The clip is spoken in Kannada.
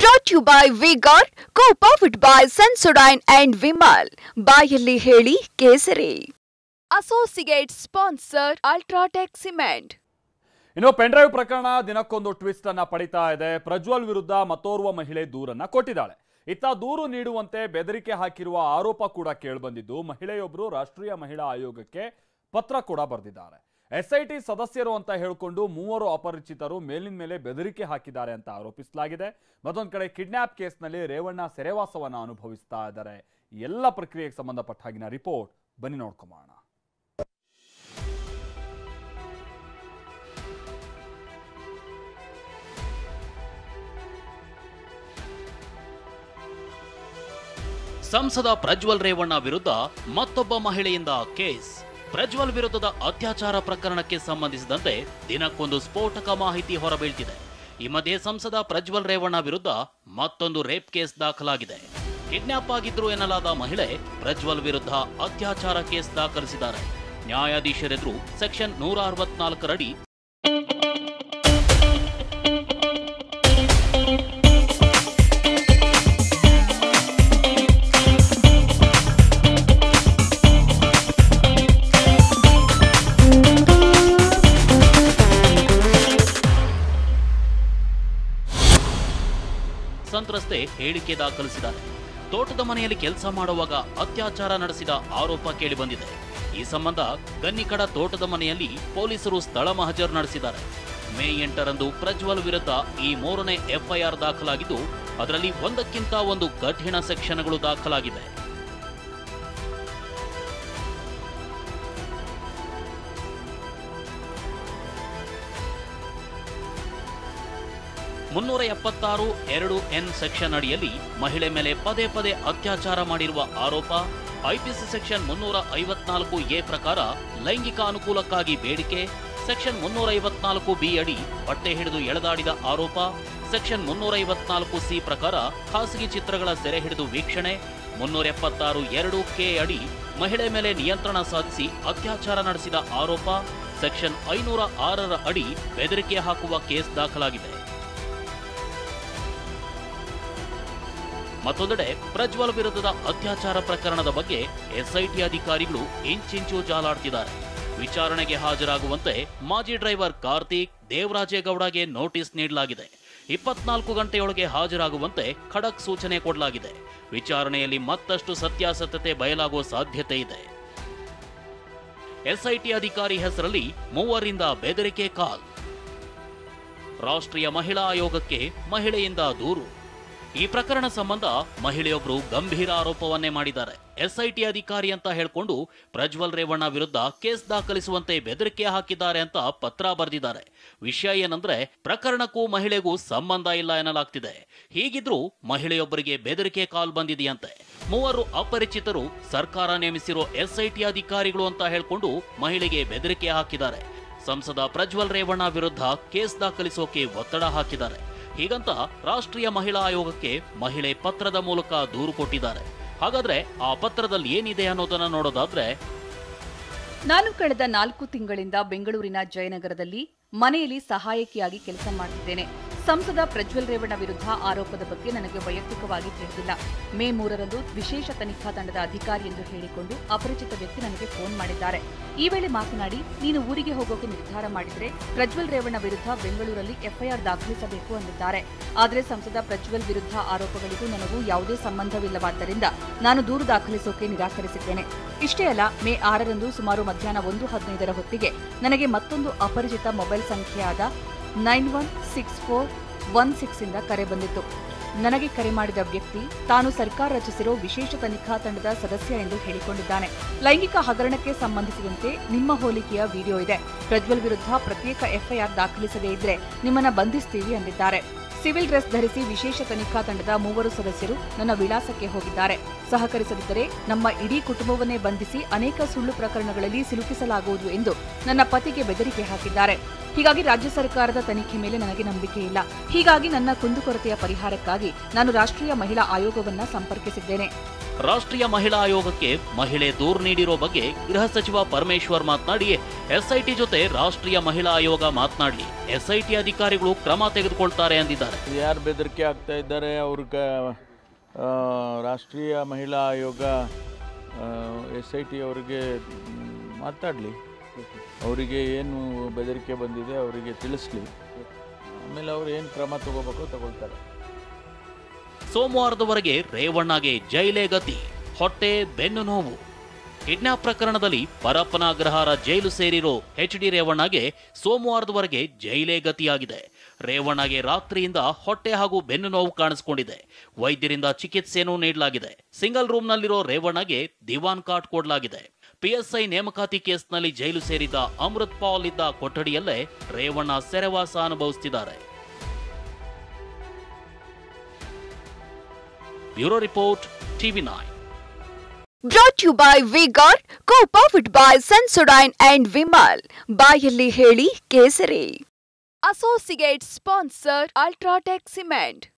Brought to you by V-Guard, co-powered by Sensodyne and Vimal. ಬಾಯಲ್ಲಿ ಹೇಳಿ ಕೇಸರಿ. Associate sponsor Ultratech Cement. ಇನ್ನು ಪೆನ್ಡ್ರೈವ್ ಪ್ರಕರಣ ದಿನಕ್ಕೊಂದು ಟ್ವಿಸ್ಟ್ ಅನ್ನ ಪಡಿತಾ ಇದೆ. ಪ್ರಜ್ವಲ್ ವಿರುದ್ಧ ಮತ್ತೋರ್ವ ಮಹಿಳೆ ದೂರನ್ನ ಕೊಟ್ಟಿದ್ದಾಳೆ. ಇತ್ತ ದೂರು ನೀಡುವಂತೆ ಬೆದರಿಕೆ ಹಾಕಿರುವ ಆರೋಪ ಕೂಡ ಕೇಳಿಬಂದಿದ್ದು, ಮಹಿಳೆಯೊಬ್ಬರು ರಾಷ್ಟ್ರೀಯ ಮಹಿಳಾ ಆಯೋಗಕ್ಕೆ ಪತ್ರ ಕೂಡ ಬರೆದಿದ್ದಾರೆ. SIT ಸದಸ್ಯರು ಅಂತ ಹೇಳಿಕೊಂಡು ಮೂವರು ಅಪರಿಚಿತರು ಮೇಲಿನ ಮೇಲೆ ಬೆದರಿಕೆ ಹಾಕಿದ್ದಾರೆ ಅಂತ ಆರೋಪಿಸಲಾಗಿದೆ. ಮತ್ತೊಂದು ಕಡೆ ಕಿಡ್ನಾಪ್ ಕೇಸ್ನಲ್ಲಿ ರೇವಣ್ಣ ಸೆರೆವಾಸವನ್ನು ಅನುಭವಿಸ್ತಾ ಇದ್ದಾರೆ. ಎಲ್ಲ ಪ್ರಕ್ರಿಯೆಗೆ ಸಂಬಂಧಪಟ್ಟ ಹಾಗಿನ ರಿಪೋರ್ಟ್ ಬನ್ನಿ ನೋಡ್ಕೊಂಬೋಣ. ಸಂಸದ ಪ್ರಜ್ವಲ್ ರೇವಣ್ಣ ವಿರುದ್ಧ ಮತ್ತೊಬ್ಬ ಮಹಿಳೆಯಿಂದ ಕೇಸ್. ಪ್ರಜ್ವಲ್ ವಿರುದ್ಧದ ಅತ್ಯಾಚಾರ ಪ್ರಕರಣಕ್ಕೆ ಸಂಬಂಧಿಸಿದಂತೆ ದಿನಕ್ಕೊಂದು ಸ್ಫೋಟಕ ಮಾಹಿತಿ ಹೊರಬೀಳ್ತಿದೆ. ಈ ಮಧ್ಯೆ ಸಂಸದ ಪ್ರಜ್ವಲ್ ರೇವಣ್ಣ ವಿರುದ್ಧ ಮತ್ತೊಂದು ರೇಪ್ ಕೇಸ್ ದಾಖಲಾಗಿದೆ. ಕಿಡ್ನಾಪ್ ಆಗಿದ್ರು ಎನ್ನಲಾದ ಮಹಿಳೆ ಪ್ರಜ್ವಲ್ ವಿರುದ್ಧ ಅತ್ಯಾಚಾರ ಕೇಸ್ ದಾಖಲಿಸಿದ್ದಾರೆ. ನ್ಯಾಯಾಧೀಶರೆದುರು ಸೆಕ್ಷನ್ 164 ರಡಿ ಸಂತ್ರಸ್ತೆ ಹೇಳಿಕೆ ದಾಖಲಿಸಿದ್ದಾರೆ. ತೋಟದ ಮನೆಯಲ್ಲಿ ಕೆಲಸ ಮಾಡುವಾಗ ಅತ್ಯಾಚಾರ ನಡೆಸಿದ ಆರೋಪ ಕೇಳಿಬಂದಿದೆ. ಈ ಸಂಬಂಧ ಗನ್ನಿಕಡ ತೋಟದ ಮನೆಯಲ್ಲಿ ಪೊಲೀಸರು ಸ್ಥಳ ಮಹಜರು ನಡೆಸಿದ್ದಾರೆ. ಮೇ 8ರಂದು ಪ್ರಜ್ವಲ್ ವಿರುದ್ಧ ಈ 3ನೇ FIR ದಾಖಲಾಗಿದ್ದು, ಅದರಲ್ಲಿ ಒಂದಕ್ಕಿಂತ ಒಂದು ಕಠಿಣ ಸೆಕ್ಷನ್ಗಳು ದಾಖಲಾಗಿವೆ. (376(2)N) ಸೆಕ್ಷನ್ ಅಡಿಯಲ್ಲಿ ಮಹಿಳೆ ಮೇಲೆ ಪದೇ ಪದೇ ಅತ್ಯಾಚಾರ ಮಾಡಿರುವ ಆರೋಪ. IPC ಸೆಕ್ಷನ್ 354A ಪ್ರಕಾರ ಲೈಂಗಿಕ ಅನುಕೂಲಕ್ಕಾಗಿ ಬೇಡಿಕೆ. ಸೆಕ್ಷನ್ 354B ಅಡಿ ಬಟ್ಟೆ ಹಿಡಿದು ಎಳೆದಾಡಿದ ಆರೋಪ. ಸೆಕ್ಷನ್ 354C ಪ್ರಕಾರ ಖಾಸಗಿ ಚಿತ್ರಗಳ ಸೆರೆ ಹಿಡಿದು ವೀಕ್ಷಣೆ. 376(2)K ಅಡಿ ಮಹಿಳೆ ಮೇಲೆ ನಿಯಂತ್ರಣ ಸಾಧಿಸಿ ಅತ್ಯಾಚಾರ ನಡೆಸಿದ ಆರೋಪ. ಸೆಕ್ಷನ್ 506 ಅಡಿ ಬೆದರಿಕೆ ಹಾಕುವ ಕೇಸ್ ದಾಖಲಾಗಿದೆ. ಮತ್ತೊಂದೆಡೆ ಪ್ರಜ್ವಲ್ ವಿರುದ್ಧದ ಅತ್ಯಾಚಾರ ಪ್ರಕರಣದ ಬಗ್ಗೆ SIT ಅಧಿಕಾರಿಗಳು ಇಂಚಿಂಚು ಜಾಲಾಡ್ತಿದ್ದಾರೆ. ವಿಚಾರಣೆಗೆ ಹಾಜರಾಗುವಂತೆ ಮಾಜಿ ಡ್ರೈವರ್ ಕಾರ್ತಿಕ್, ದೇವರಾಜೇಗೌಡಗೆ ನೋಟಿಸ್ ನೀಡಲಾಗಿದೆ. 24 ಗಂಟೆಯೊಳಗೆ ಹಾಜರಾಗುವಂತೆ ಖಡಕ್ ಸೂಚನೆ ಕೊಡಲಾಗಿದೆ. ವಿಚಾರಣೆಯಲ್ಲಿ ಮತ್ತಷ್ಟು ಸತ್ಯಾಸತ್ಯತೆ ಬಯಲಾಗುವ ಸಾಧ್ಯತೆ ಇದೆ. SIT ಅಧಿಕಾರಿ ಹೆಸರಲ್ಲಿ 3ರಿಂದ ಬೆದರಿಕೆ ಕಾಲ್. ರಾಷ್ಟ್ರೀಯ ಮಹಿಳಾ ಆಯೋಗಕ್ಕೆ ಮಹಿಳೆಯಿಂದ ದೂರು. ಈ ಪ್ರಕರಣ ಸಂಬಂಧ ಮಹಿಳೆಯೊಬ್ಬರು ಗಂಭೀರ ಆರೋಪವನ್ನೇ ಮಾಡಿದ್ದಾರೆ. SIT ಅಧಿಕಾರಿ ಅಂತ ಹೇಳಿಕೊಂಡು ಪ್ರಜ್ವಲ್ ರೇವಣ್ಣ ವಿರುದ್ಧ ಕೇಸ್ ದಾಖಲಿಸುವಂತೆ ಬೆದರಿಕೆ ಹಾಕಿದ್ದಾರೆ ಅಂತ ಪತ್ರ ಬರೆದಿದ್ದಾರೆ. ವಿಷಯ ಏನಂದ್ರೆ, ಪ್ರಕರಣಕ್ಕೂ ಮಹಿಳೆಗೂ ಸಂಬಂಧ ಇಲ್ಲ ಎನ್ನಲಾಗ್ತಿದೆ. ಹೀಗಿದ್ರೂ ಮಹಿಳೆಯೊಬ್ಬರಿಗೆ ಬೆದರಿಕೆ ಕಾಲ್ ಬಂದಿದೆಯಂತೆ. 3 ಅಪರಿಚಿತರು ಸರ್ಕಾರ ನೇಮಿಸಿರೋ SIT ಅಧಿಕಾರಿಗಳು ಅಂತ ಹೇಳಿಕೊಂಡು ಮಹಿಳೆಗೆ ಬೆದರಿಕೆ ಹಾಕಿದ್ದಾರೆ. ಸಂಸದ ಪ್ರಜ್ವಲ್ ರೇವಣ್ಣ ವಿರುದ್ಧ ಕೇಸ್ ದಾಖಲಿಸೋಕೆ ಒತ್ತಡ ಹಾಕಿದ್ದಾರೆ. ಹೀಗಂತ ರಾಷ್ಟ್ರೀಯ ಮಹಿಳಾ ಆಯೋಗಕ್ಕೆ ಮಹಿಳೆ ಪತ್ರದ ಮೂಲಕ ದೂರು ಕೊಟ್ಟಿದ್ದಾರೆ. ಹಾಗಾದ್ರೆ ಆ ಪತ್ರದಲ್ಲಿ ಏನಿದೆ ಅನ್ನೋದನ್ನ ನೋಡೋದಾದ್ರೆ, ನಾನು ಕಳೆದ 4 ತಿಂಗಳಿಂದ ಬೆಂಗಳೂರಿನ ಜಯನಗರದಲ್ಲಿ ಮನೆಯಲ್ಲಿ ಸಹಾಯಕಿಯಾಗಿ ಕೆಲಸ ಮಾಡುತ್ತಿದ್ದೇನೆ. ಸಂಸದ ಪ್ರಜ್ವಲ್ ರೇವಣ್ಣ ವಿರುದ್ಧ ಆರೋಪದ ಬಗ್ಗೆ ನನಗೆ ವೈಯಕ್ತಿಕವಾಗಿ ತಿಳಿದಿಲ್ಲ. ಮೇ 3ರಂದು ವಿಶೇಷ ತನಿಖಾ ತಂಡದ ಅಧಿಕಾರಿ ಎಂದು ಹೇಳಿಕೊಂಡು ಅಪರಿಚಿತ ವ್ಯಕ್ತಿ ನನಗೆ ಫೋನ್ ಮಾಡಿದ್ದಾರೆ. ಈ ವೇಳೆ ಮಾತನಾಡಿ, ನೀನು ಊರಿಗೆ ಹೋಗೋಕೆ ನಿರ್ಧಾರ ಮಾಡಿದರೆ ಪ್ರಜ್ವಲ್ ರೇವಣ್ಣ ವಿರುದ್ಧ ಬೆಂಗಳೂರಲ್ಲಿ FIR ದಾಖಲಿಸಬೇಕು ಅಂದಿದ್ದಾರೆ. ಆದರೆ ಸಂಸದ ಪ್ರಜ್ವಲ್ ವಿರುದ್ಧ ಆರೋಪಗಳಿಗೂ ನನಗೂ ಯಾವುದೇ ಸಂಬಂಧವಿಲ್ಲವಾದ್ದರಿಂದ ನಾನು ದೂರು ದಾಖಲಿಸೋಕೆ ನಿರಾಕರಿಸಿದ್ದೇನೆ. ಇಷ್ಟೇ ಅಲ್ಲ, ಮೇ 6ರಂದು ಸುಮಾರು ಮಧ್ಯಾಹ್ನ 1:15 ಹೊತ್ತಿಗೆ ನನಗೆ ಮತ್ತೊಂದು ಅಪರಿಚಿತ ಮೊಬೈಲ್ ಸಂಖ್ಯೆಯಾದ 916416 ಇಂದ ಕರೆ ಬಂದಿತ್ತು. ನನಗೆ ಕರೆ ಮಾಡಿದ ವ್ಯಕ್ತಿ ತಾನು ಸರ್ಕಾರ ರಚಿಸಿರೋ ವಿಶೇಷ ತನಿಖಾ ತಂಡದ ಸದಸ್ಯ ಎಂದು ಹೇಳಿಕೊಂಡಿದ್ದಾನೆ. ಲೈಂಗಿಕ ಹಗರಣಕ್ಕೆ ಸಂಬಂಧಿಸಿದಂತೆ ನಿಮ್ಮ ಹೋಲಿಕೆಯ ವಿಡಿಯೋ ಇದೆ. ಪ್ರಜ್ವಲ್ ವಿರುದ್ಧ ಪ್ರತ್ಯೇಕ FIR ದಾಖಲಿಸದೇ ಇದ್ರೆ ನಿಮ್ಮನ್ನ ಬಂಧಿಸ್ತೀವಿ ಅಂದಿದ್ದಾರೆ. ಸಿವಿಲ್ ಡ್ರೆಸ್ ಧರಿಸಿ ವಿಶೇಷ ತನಿಖಾ ತಂಡದ 3 ಸದಸ್ಯರು ನನ್ನ ವಿಳಾಸಕ್ಕೆ ಹೋಗಿದ್ದಾರೆ. ಸಹಕರಿಸದಿದ್ದರೆ ನಮ್ಮ ಇಡೀ ಕುಟುಂಬವನ್ನೇ ಬಂಧಿಸಿ ಅನೇಕ ಸುಳ್ಳು ಪ್ರಕರಣಗಳಲ್ಲಿ ಸಿಲುಕಿಸಲಾಗುವುದು ಎಂದು ನನ್ನ ಪತಿಗೆ ಬೆದರಿಕೆ ಹಾಕಿದ್ದಾರೆ. ಹೀಗಾಗಿ ರಾಜ್ಯ ಸರ್ಕಾರದ ತನಿಖೆ ಮೇಲೆ ನನಗೆ ನಂಬಿಕೆ ಇಲ್ಲ. ಹೀಗಾಗಿ ನನ್ನ ಕುಂದುಕೊರತೆಯ ಪರಿಹಾರಕ್ಕಾಗಿ ನಾನು ರಾಷ್ಟ್ರೀಯ ಮಹಿಳಾ ಆಯೋಗವನ್ನ ಸಂಪರ್ಕಿಸಿದ್ದೇನೆ. ರಾಷ್ಟ್ರೀಯ ಮಹಿಳಾ ಆಯೋಗಕ್ಕೆ ಮಹಿಳೆ ದೂರು ನೀಡಿರೋ ಬಗ್ಗೆ ಗೃಹ ಸಚಿವ ಪರಮೇಶ್ವರ್ ಮಾತನಾಡಿ, ಎಸ್ಐಟಿ ಜೊತೆ ರಾಷ್ಟ್ರೀಯ ಮಹಿಳಾ ಆಯೋಗ ಮಾತನಾಡಿ ಎಸ್ಐಟಿ ಅಧಿಕಾರಿಗಳು ಕ್ರಮ ತೆಗೆದುಕೊಳ್ತಾರೆ ಎಂದಿದ್ದಾರೆ. ಯಾರು ಬೆದರಿಕೆ ಆಗ್ತಾ ಇದ್ದಾರೆ ಅವ್ರಿಗೆ ರಾಷ್ಟ್ರೀಯ ಮಹಿಳಾ ಆಯೋಗ SIT ಅವರಿಗೆ ಮಾತಾಡಲಿ, ಅವರಿಗೆ ಏನು ಬೆದರಿಕೆ ಬಂದಿದೆ ಅವರಿಗೆ ತಿಳಿಸ್ಲಿ, ಆಮೇಲೆ ಅವ್ರು ಏನು ಕ್ರಮ ತಗೋಬೇಕೋ ತಗೊಳ್ತಾರೆ. ಸೋಮವಾರದವರೆಗೆ ರೇವಣ್ಣಗೆ ಜೈಲೇ ಗತಿ, ಹೊಟ್ಟೆ ಬೆನ್ನು ನೋವು. ಕಿಡ್ನಾಪ್ ಪ್ರಕರಣದಲ್ಲಿ ಪರಪ್ಪನ ಅಗ್ರಹಾರ ಜೈಲು ಸೇರಿರೋ HD ರೇವಣ್ಣಗೆ ಸೋಮವಾರದವರೆಗೆ ಜೈಲೇ ಗತಿಯಾಗಿದೆ. ರೇವಣ್ಣಗೆ ರಾತ್ರಿಯಿಂದ ಹೊಟ್ಟೆ ಹಾಗೂ ಬೆನ್ನು ನೋವು ಕಾಣಿಸಿಕೊಂಡಿದೆ. ವೈದ್ಯರಿಂದ ಚಿಕಿತ್ಸೆಯನ್ನು ನೀಡಲಾಗಿದೆ. ಸಿಂಗಲ್ ರೂಮ್ನಲ್ಲಿರೋ ರೇವಣ್ಣಗೆ ದಿವಾನ್ ಕಾಟ್ ಕೊಡಲಾಗಿದೆ. PSI ನೇಮಕಾತಿ ಕೇಸ್ನಲ್ಲಿ ಜೈಲು ಸೇರಿದ್ದ ಅಮೃತ್ ಪಾಲ್ ಇದ್ದ ಕೊಠಡಿಯಲ್ಲೇ ರೇವಣ್ಣ ಸೆರೆವಾಸ ಅನುಭವಿಸುತ್ತಿದ್ದಾರೆ. Bureau report, TV9. Brought to you by V-Guard, co-powered by Sensodyne and Vimal. ಬಾಯಲ್ಲಿ ಹೇಳಿ ಕೇಸರಿ. Associate sponsor, Ultratech Cement.